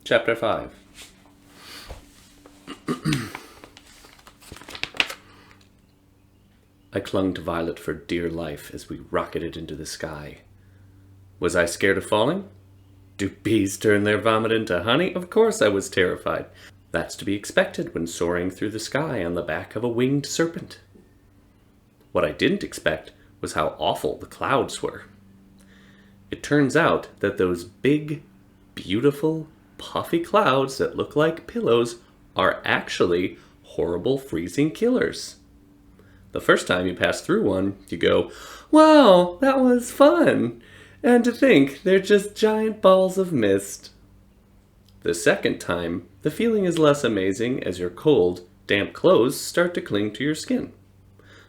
Chapter 5. I clung to Violet for dear life as we rocketed into the sky. Was I scared of falling? Do bees turn their vomit into honey? Of course I was terrified. That's to be expected when soaring through the sky on the back of a winged serpent. What I didn't expect was how awful the clouds were. It turns out that those big, beautiful, puffy clouds that look like pillows are actually horrible freezing killers. The first time you pass through one, you go, "Wow, that was fun!" And to think they're just giant balls of mist. The second time, the feeling is less amazing as your cold, damp clothes start to cling to your skin.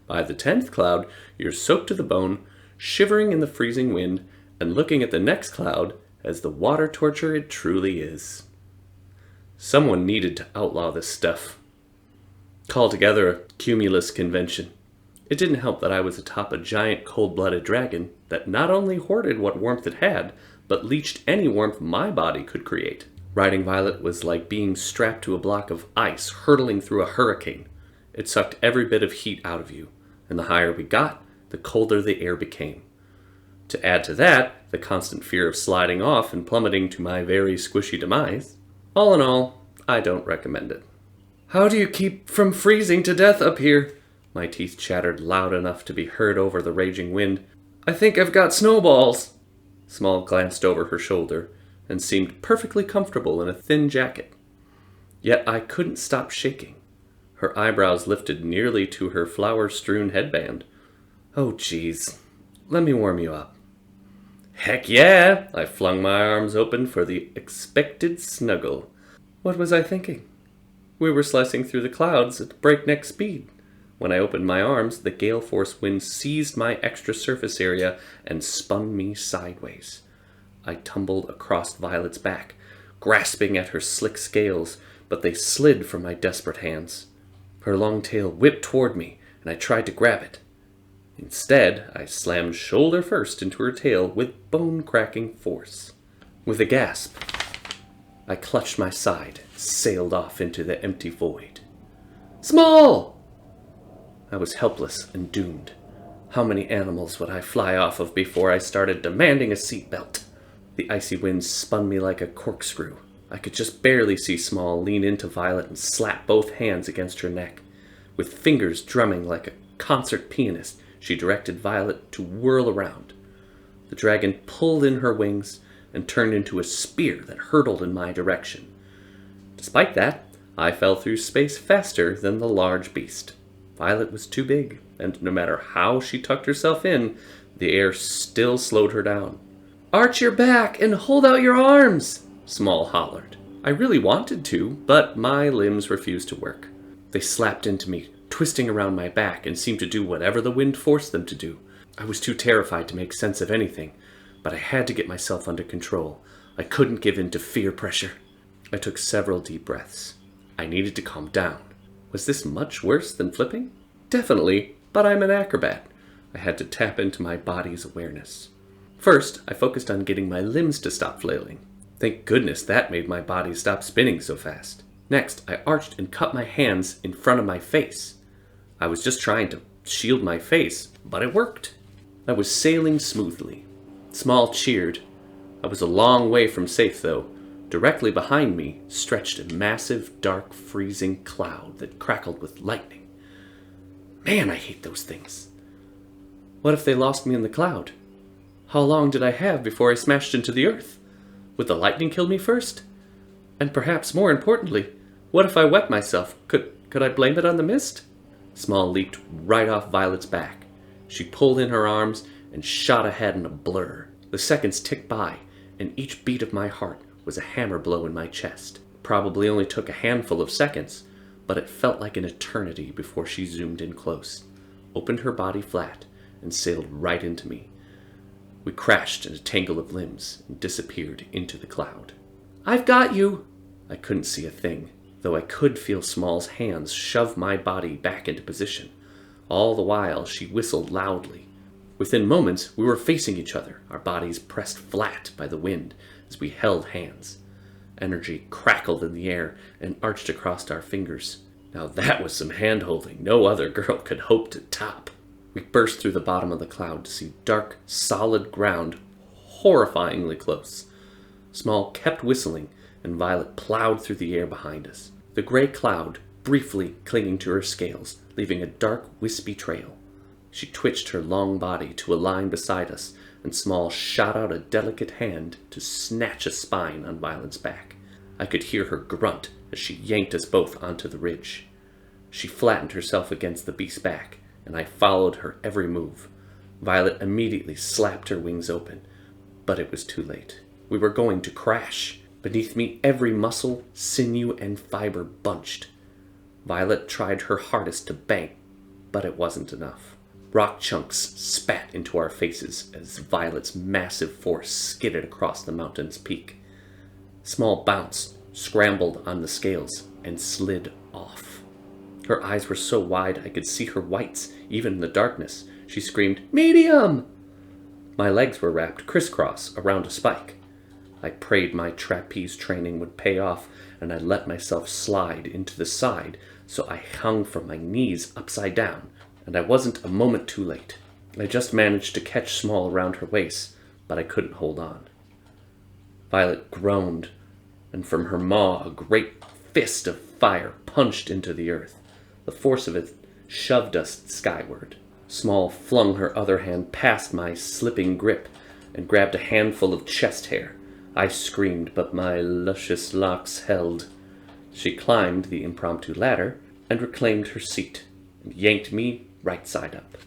By the 10th cloud, you're soaked to the bone, shivering in the freezing wind, and looking at the next cloud as the water torture it truly is. Someone needed to outlaw this stuff. Call together a cumulus convention. It didn't help that I was atop a giant cold-blooded dragon that not only hoarded what warmth it had, but leached any warmth my body could create. Riding Violet was like being strapped to a block of ice hurtling through a hurricane. It sucked every bit of heat out of you, and the higher we got, the colder the air became. To add to that, the constant fear of sliding off and plummeting to my very squishy demise. All in all, I don't recommend it. "How do you keep from freezing to death up here?" My teeth chattered loud enough to be heard over the raging wind. "I think I've got snowballs." Small glanced over her shoulder and seemed perfectly comfortable in a thin jacket. Yet I couldn't stop shaking. Her eyebrows lifted nearly to her flower-strewn headband. "Oh, geez. Let me warm you up." "Heck yeah!" I flung my arms open for the expected snuggle. What was I thinking? We were slicing through the clouds at breakneck speed. When I opened my arms, the gale force wind seized my extra surface area and spun me sideways. I tumbled across Violet's back, grasping at her slick scales, but they slid from my desperate hands. Her long tail whipped toward me, and I tried to grab it. Instead, I slammed shoulder first into her tail with bone-cracking force. With a gasp, I clutched my side, sailed off into the empty void. "Small!" I was helpless and doomed. How many animals would I fly off of before I started demanding a seatbelt? The icy wind spun me like a corkscrew. I could just barely see Small lean into Violet and slap both hands against her neck. With fingers drumming like a concert pianist, she directed Violet to whirl around. The dragon pulled in her wings and turned into a spear that hurtled in my direction. Despite that, I fell through space faster than the large beast. Violet was too big, and no matter how she tucked herself in, the air still slowed her down. "Arch your back and hold out your arms!" Small hollered. I really wanted to, but my limbs refused to work. They slapped into me, twisting around my back, and seemed to do whatever the wind forced them to do. I was too terrified to make sense of anything, but I had to get myself under control. I couldn't give in to fear pressure. I took several deep breaths. I needed to calm down. Was this much worse than flipping? Definitely, but I'm an acrobat. I had to tap into my body's awareness. First, I focused on getting my limbs to stop flailing. Thank goodness that made my body stop spinning so fast. Next, I arched and cupped my hands in front of my face. I was just trying to shield my face, but it worked. I was sailing smoothly. Small cheered. I was a long way from safe, though. Directly behind me stretched a massive, dark, freezing cloud that crackled with lightning. Man, I hate those things. What if they lost me in the cloud? How long did I have before I smashed into the earth? Would the lightning kill me first? And perhaps more importantly, what if I wet myself? Could I blame it on the mist? Small leaped right off Violet's back. She pulled in her arms and shot ahead in a blur. The seconds ticked by, and each beat of my heart was a hammer blow in my chest. Probably only took a handful of seconds, but it felt like an eternity before she zoomed in close, opened her body flat, and sailed right into me. We crashed in a tangle of limbs and disappeared into the cloud. "I've got you!" I couldn't see a thing, though I could feel Small's hands shove my body back into position. All the while, she whistled loudly. Within moments, we were facing each other, our bodies pressed flat by the wind as we held hands. Energy crackled in the air and arched across our fingers. Now that was some hand-holding no other girl could hope to top. We burst through the bottom of the cloud to see dark, solid ground horrifyingly close. Small kept whistling, and Violet plowed through the air behind us, the gray cloud briefly clinging to her scales, leaving a dark, wispy trail. She twitched her long body to a line beside us, and Small shot out a delicate hand to snatch a spine on Violet's back. I could hear her grunt as she yanked us both onto the ridge. She flattened herself against the beast's back, and I followed her every move. Violet immediately slapped her wings open, but it was too late. We were going to crash. Beneath me, every muscle, sinew, and fiber bunched. Violet tried her hardest to bank, but it wasn't enough. Rock chunks spat into our faces as Violet's massive force skidded across the mountain's peak. Small bounced, scrambled on the scales, and slid off. Her eyes were so wide I could see her whites, even in the darkness. She screamed, "Medium!" My legs were wrapped crisscross around a spike. I prayed my trapeze training would pay off, and I let myself slide into the side, so I hung from my knees upside down, and I wasn't a moment too late. I just managed to catch Small around her waist, but I couldn't hold on. Violet groaned, and from her maw a great fist of fire punched into the earth. The force of it shoved us skyward. Small flung her other hand past my slipping grip and grabbed a handful of chest hair. I screamed, but my luscious locks held. She climbed the impromptu ladder and reclaimed her seat, and yanked me right side up.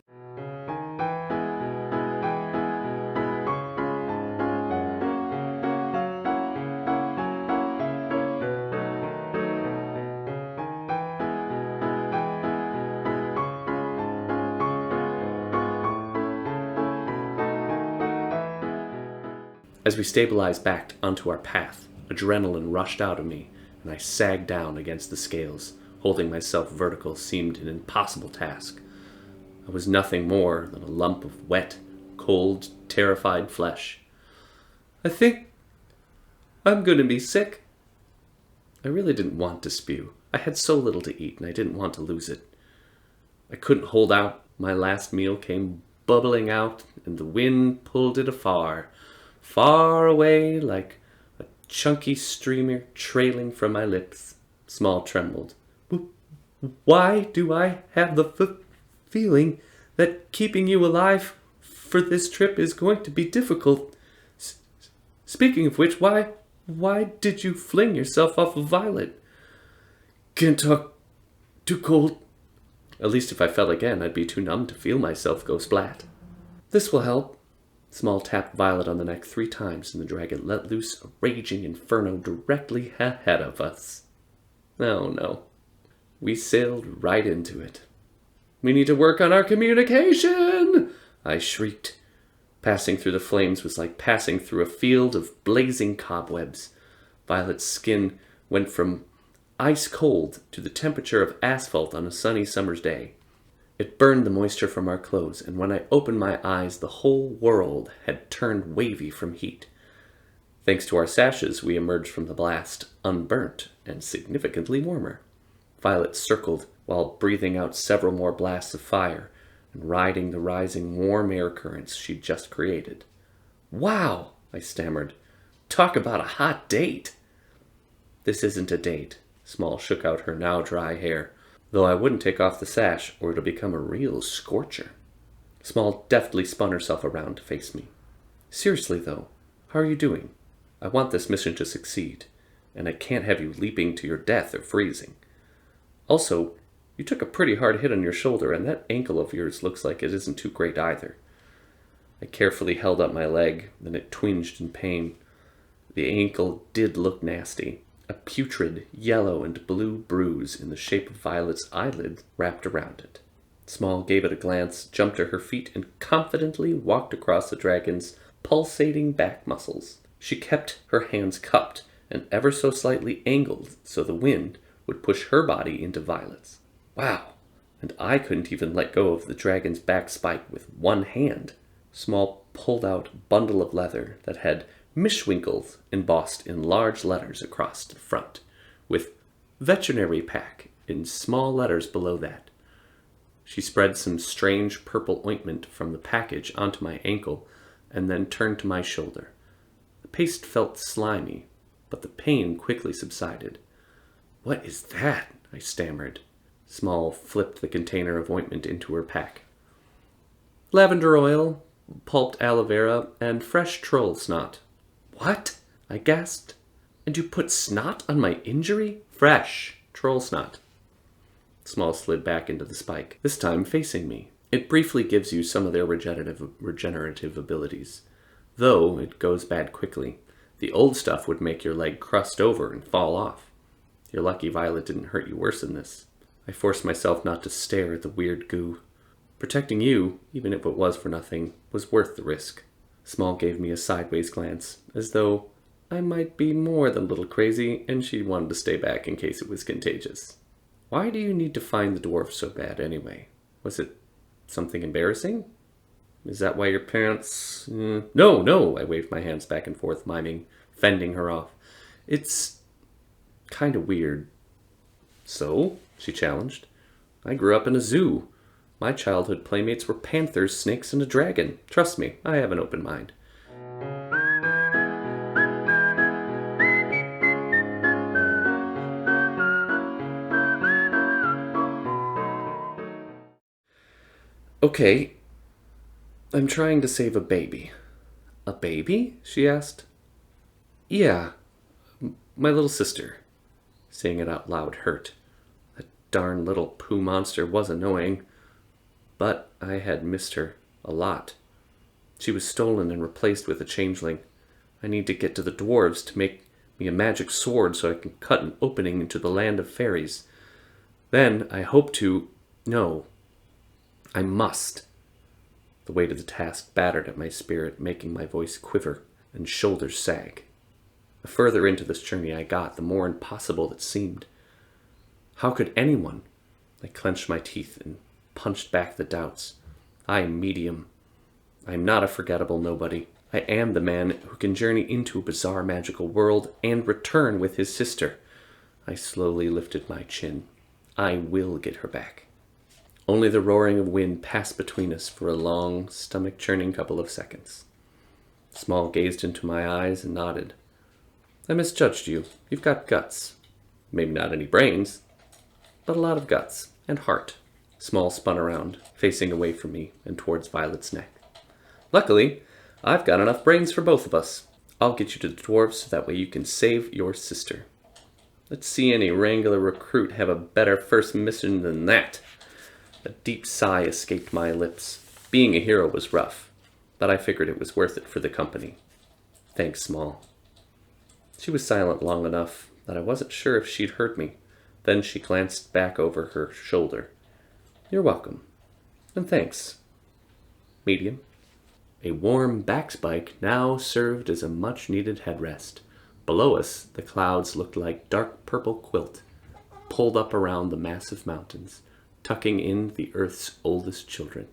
As we stabilized back onto our path, adrenaline rushed out of me, and I sagged down against the scales. Holding myself vertical seemed an impossible task. I was nothing more than a lump of wet, cold, terrified flesh. "I think I'm going to be sick." I really didn't want to spew. I had so little to eat, and I didn't want to lose it. I couldn't hold out. My last meal came bubbling out, and the wind pulled it afar, far away like a chunky streamer trailing from my lips. Small trembled. "Why do I have the feeling that keeping you alive for this trip is going to be difficult? Speaking of which, why did you fling yourself off of Violet?" "Can't talk. Too cold." At least if I fell again, I'd be too numb to feel myself go splat. "This will help." Small tapped Violet on the neck 3 times, and the dragon let loose a raging inferno directly ahead of us. Oh no. We sailed right into it. "We need to work on our communication!" I shrieked. Passing through the flames was like passing through a field of blazing cobwebs. Violet's skin went from ice cold to the temperature of asphalt on a sunny summer's day. It burned the moisture from our clothes, and when I opened my eyes, the whole world had turned wavy from heat. Thanks to our sashes, we emerged from the blast unburnt and significantly warmer. Violet circled while breathing out several more blasts of fire and riding the rising warm air currents she'd just created. "Wow," I stammered. "Talk about a hot date." "This isn't a date." Small shook out her now dry hair. "Though I wouldn't take off the sash, or it'll become a real scorcher." Small deftly spun herself around to face me. "Seriously, though, how are you doing? I want this mission to succeed, and I can't have you leaping to your death or freezing. Also, you took a pretty hard hit on your shoulder, and that ankle of yours looks like it isn't too great either." I carefully held up my leg, then it twinged in pain. The ankle did look nasty. A putrid yellow and blue bruise in the shape of Violet's eyelid wrapped around it. Small gave it a glance, jumped to her feet, and confidently walked across the dragon's pulsating back muscles. She kept her hands cupped and ever so slightly angled so the wind would push her body into Violet's. Wow! And I couldn't even let go of the dragon's back spike with one hand. Small pulled out a bundle of leather that had Mishwinkles embossed in large letters across the front, with veterinary pack in small letters below that. She spread some strange purple ointment from the package onto my ankle and then turned to my shoulder. The paste felt slimy, but the pain quickly subsided. "What is that?" I stammered. Small flipped the container of ointment into her pack. "Lavender oil, pulped aloe vera, and fresh troll snot." "What?" I gasped. "And you put snot on my injury?" "Fresh troll snot." Small slid back into the spike, this time facing me. It briefly gives you some of their regenerative abilities, though it goes bad quickly. The old stuff would make your leg crust over and fall off. You're lucky Violet didn't hurt you worse than this. I forced myself not to stare at the weird goo. Protecting you, even if it was for nothing, was worth the risk. Small gave me a sideways glance, as though I might be more than a little crazy and she wanted to stay back in case it was contagious. "Why do you need to find the dwarf so bad anyway? Was it something embarrassing? Is that why your parents—" No, I waved my hands back and forth, miming, fending her off. "It's kind of weird." "So?" she challenged. "I grew up in a zoo. My childhood playmates were panthers, snakes, and a dragon. Trust me, I have an open mind." "Okay, I'm trying to save a baby." "A baby?" she asked. "Yeah, my little sister." Saying it out loud hurt. That darn little poo monster was annoying, but I had missed her a lot. She was stolen and replaced with a changeling. I need to get to the dwarves to make me a magic sword so I can cut an opening into the land of fairies. Then I hope to... No, I must. The weight of the task battered at my spirit, making my voice quiver and shoulders sag. The further into this journey I got, the more impossible it seemed. How could anyone? I clenched my teeth and punched back the doubts. I am medium. I am not a forgettable nobody. I am the man who can journey into a bizarre magical world and return with his sister. I slowly lifted my chin. I will get her back. Only the roaring of wind passed between us for a long, stomach-churning couple of seconds. Small gazed into my eyes and nodded. "I misjudged you. You've got guts. Maybe not any brains, but a lot of guts and heart." Small spun around, facing away from me and towards Violet's neck. "Luckily, I've got enough brains for both of us. I'll get you to the dwarves so that way you can save your sister. Let's see any Wrangler recruit have a better first mission than that." A deep sigh escaped my lips. Being a hero was rough, but I figured it was worth it for the company. "Thanks, Small." She was silent long enough that I wasn't sure if she'd heard me. Then she glanced back over her shoulder. "You're welcome. And thanks. Medium." A warm back spike now served as a much-needed headrest. Below us, the clouds looked like dark purple quilt, pulled up around the massive mountains, tucking in the Earth's oldest children.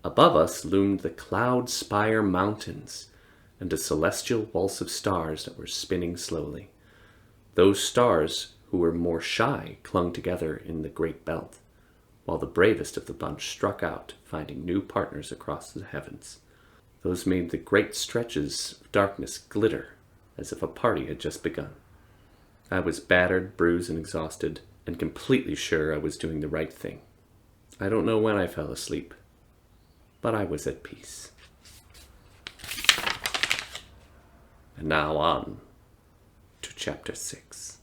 Above us loomed the Cloud Spire Mountains, and a celestial waltz of stars that were spinning slowly. Those stars who were more shy clung together in the great belt, while the bravest of the bunch struck out, finding new partners across the heavens. Those made the great stretches of darkness glitter as if a party had just begun. I was battered, bruised, and exhausted, and completely sure I was doing the right thing. I don't know when I fell asleep, but I was at peace. And now on to Chapter 6.